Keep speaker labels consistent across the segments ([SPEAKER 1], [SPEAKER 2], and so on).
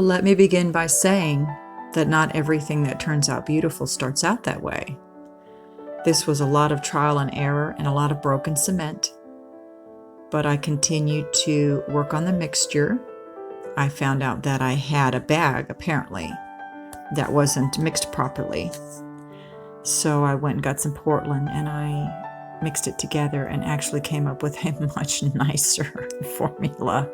[SPEAKER 1] let me begin by saying that not everything that turns out beautiful starts out that way. This was a lot of trial and error and a lot of broken cement. But I continued to work on the mixture. I found out that I had a bag, apparently, that wasn't mixed properly. So I went and got some Portland and I mixed it together and actually came up with a much nicer formula.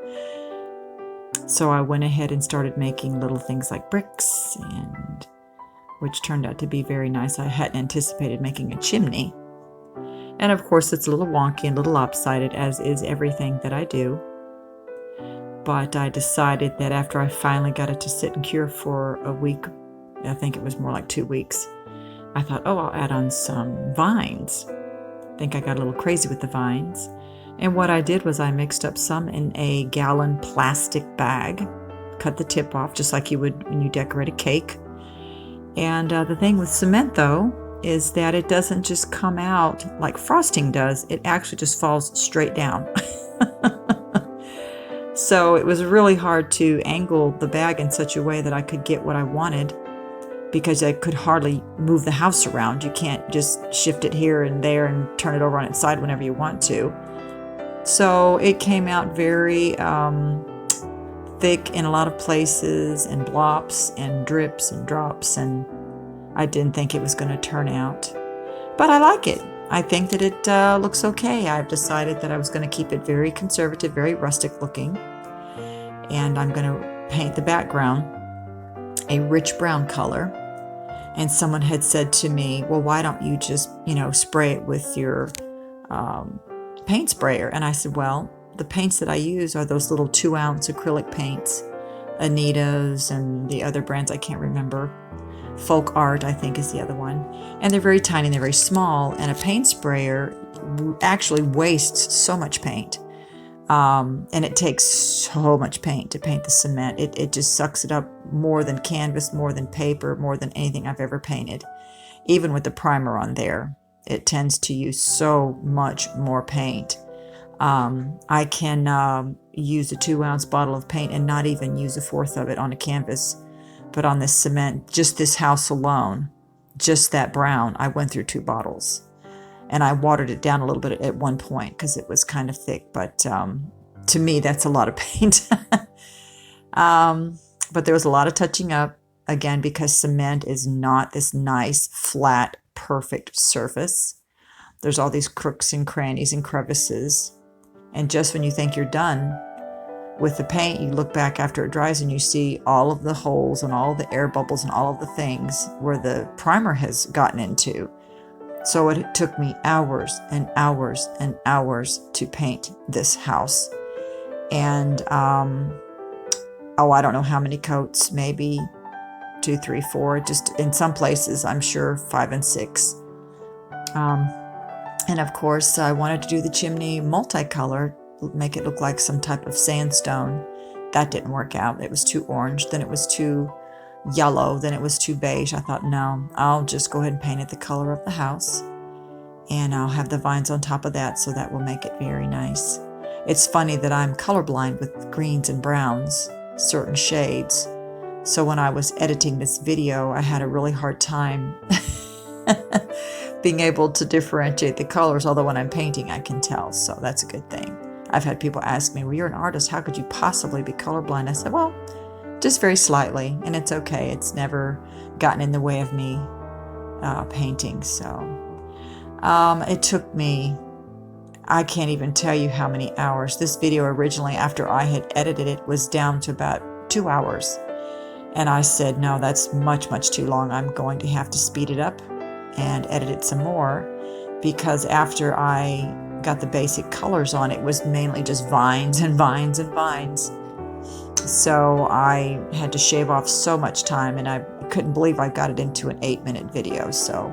[SPEAKER 1] So I went ahead and started making little things like bricks, and which turned out to be very nice. I hadn't anticipated making a chimney. And of course, it's a little wonky and a little lopsided, as is everything that I do. But I decided that after I finally got it to sit and cure for a week, I think it was more like 2 weeks, I thought, oh, I'll add on some vines. I think I got a little crazy with the vines. And what I did was I mixed up some in a gallon plastic bag, cut the tip off just like you would when you decorate a cake. And the thing with cement, though, is that it doesn't just come out like frosting does. It actually just falls straight down. So it was really hard to angle the bag in such a way that I could get what I wanted, because I could hardly move the house around. You can't just shift it here and there and turn it over on its side whenever you want to. So it came out very thick in a lot of places, and blops and drips and drops, and I didn't think it was going to turn out. But I like it. I think that it looks okay. I've decided that I was going to keep it very conservative, very rustic looking, and I'm going to paint the background a rich brown color. And someone had said to me, well, why don't you just, spray it with your paint sprayer? And I said, well, the paints that I use are those little 2-ounce acrylic paints, Anita's and the other brands I can't remember. Folk Art, I think, is the other one. And they're very tiny and they're very small. And a paint sprayer actually wastes so much paint. And it takes so much paint to paint the cement. It just sucks it up more than canvas, more than paper, more than anything I've ever painted. Even with the primer on there, it tends to use so much more paint. I can use a 2-ounce bottle of paint and not even use a fourth of it on a canvas. But on this cement, just this house alone, just that brown, I went through 2 bottles. And I watered it down a little bit at one point because it was kind of thick. But to me, that's a lot of paint. But there was a lot of touching up, again, because cement is not this nice, flat, perfect surface. There's all these crooks and crannies and crevices. And just when you think you're done with the paint, you look back after it dries and you see all of the holes and all the air bubbles and all of the things where the primer has gotten into. So it took me hours and hours and hours to paint this house. And, I don't know how many coats, maybe 2, 3, 4, just in some places, I'm sure 5 and 6. And of course, I wanted to do the chimney multicolor, make it look like some type of sandstone. That didn't work out. It was too orange, then it was too yellow, then it was too beige. I thought, no, I'll just go ahead and paint it the color of the house, and I'll have the vines on top of that, so that will make it very nice. It's funny that I'm colorblind with greens and browns, certain shades. So when I was editing this video, I had a really hard time being able to differentiate the colors, although when I'm painting, I can tell, so that's a good thing. I've had people ask me, well, you're an artist, how could you possibly be colorblind? I said, well, just very slightly, and it's okay. It's never gotten in the way of me painting. So it took me, I can't even tell you how many hours. This video originally, after I had edited it, was down to about 2 hours. And I said, no, that's much, much too long. I'm going to have to speed it up and edit it some more, because after I got the basic colors on, it was mainly just vines and vines and vines. So I had to shave off so much time, and I couldn't believe I got it into an 8-minute video. So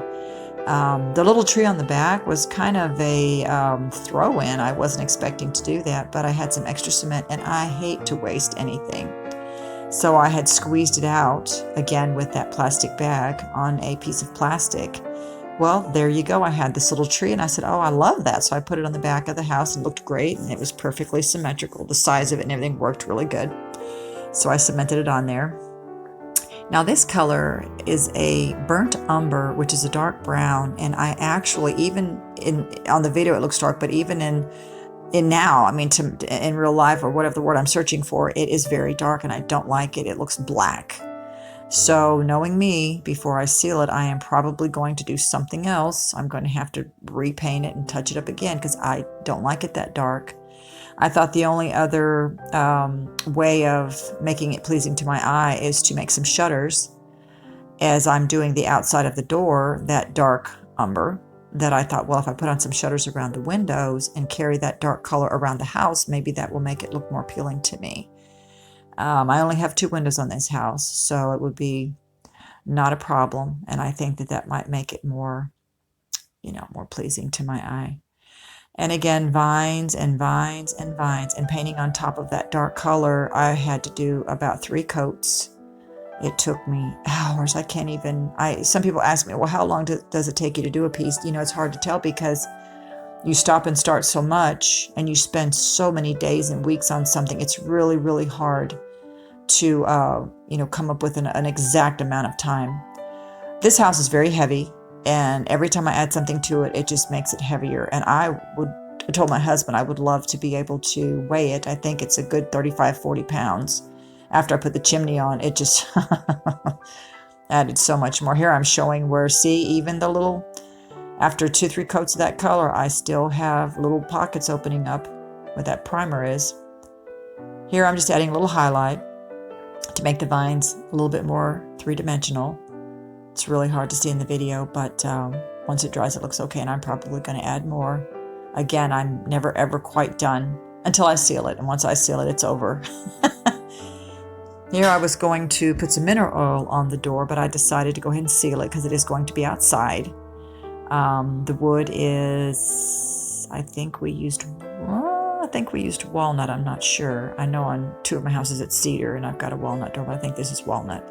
[SPEAKER 1] the little tree on the back was kind of a throw-in. I wasn't expecting to do that, but I had some extra cement, and I hate to waste anything. So I had squeezed it out, again with that plastic bag, on a piece of plastic. Well, there you go. I had this little tree, and I said, oh, I love that. So I put it on the back of the house, and it looked great, and it was perfectly symmetrical. The size of it and everything worked really good. So I cemented it on there. Now this color is a burnt umber, which is a dark brown, and I actually, even on the video it looks dark, but even in now, I mean, in real life, or whatever the word I'm searching for, it is very dark and I don't like it. It looks black. So knowing me, before I seal it, I am probably going to do something else. I'm going to have to repaint it and touch it up again because I don't like it that dark. I thought the only other way of making it pleasing to my eye is to make some shutters as I'm doing the outside of the door, that dark umber, that I thought, well, if I put on some shutters around the windows and carry that dark color around the house, maybe that will make it look more appealing to me. I only have 2 windows on this house, so it would be not a problem, and I think that that might make it more, more pleasing to my eye. And again, vines and vines and vines, and painting on top of that dark color. I had to do about 3 coats. It took me hours. I can't even, some people ask me, well, how long does it take you to do a piece? It's hard to tell because you stop and start so much and you spend so many days and weeks on something. It's really, really hard to, come up with an exact amount of time. This house is very heavy, and every time I add something to it, it just makes it heavier. And I told my husband I would love to be able to weigh it. I think it's a good 35, 40 pounds. After I put the chimney on, it just added so much more. Here I'm showing where, see, even the little, after 2, 3 coats of that color, I still have little pockets opening up where that primer is. Here I'm just adding a little highlight to make the vines a little bit more 3-dimensional. It's really hard to see in the video, but once it dries, it looks okay, and I'm probably going to add more. Again, I'm never ever quite done until I seal it, and once I seal it, it's over. Here I was going to put some mineral oil on the door, but I decided to go ahead and seal it because it is going to be outside. The wood is, I think we used walnut. I'm not sure. I know on 2 of my houses it's cedar, and I've got a walnut door, but I think this is walnut.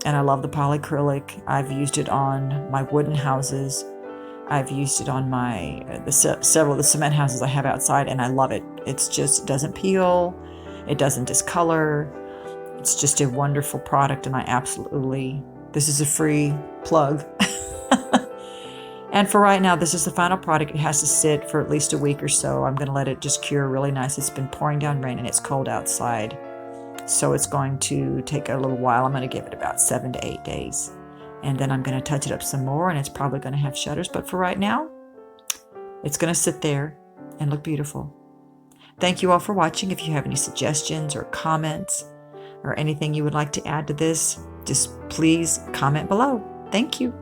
[SPEAKER 1] And I love the polyacrylic. I've used it on my wooden houses. I've used it on several of the cement houses I have outside, and I love it. It doesn't peel. It doesn't discolor. It's just a wonderful product, and this is a free plug. And for right now, this is the final product. It has to sit for at least a week or so. I'm going to let it just cure really nice. It's been pouring down rain, and it's cold outside. So it's going to take a little while. I'm going to give it about 7 to 8 days. And then I'm going to touch it up some more, and it's probably going to have shutters. But for right now, it's going to sit there and look beautiful. Thank you all for watching. If you have any suggestions or comments or anything you would like to add to this, just please comment below. Thank you.